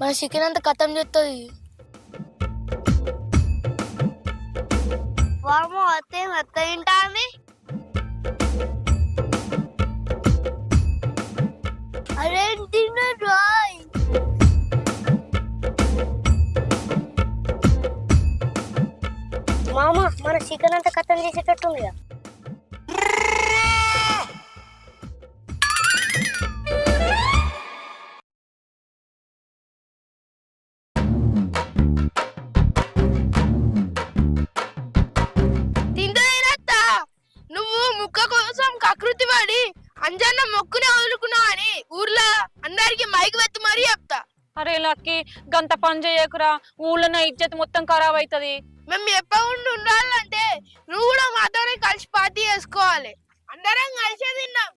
మన చికెన్ అంతా కథం చేస్తుంది. వామో అత్తే మెత్త తింటాంది. అరే తిన్నాయి. మామ మన చికెన్ అంతా కథం చేసేటట్టుంది. తింటేనత్తా నువ్వు ముక్క కోసం కకృతి పడి అంజన్న మొక్కునే వదులుకున్నావు అని ఊర్లో అందరికి మైక్ వెత్తు మరీ చెప్తా. అరే లక్కీ గంత పని చేయకురా, ఊళ్ళో నా ఇజ్జత్ మొత్తం ఖరాబ్ అవుతుంది. మేము ఎప్పకుండా ఉండాలంటే నువ్వు కూడా మాతోనే కలిసి పార్టీ చేసుకోవాలి. అందరం కలిసే తిన్నాం.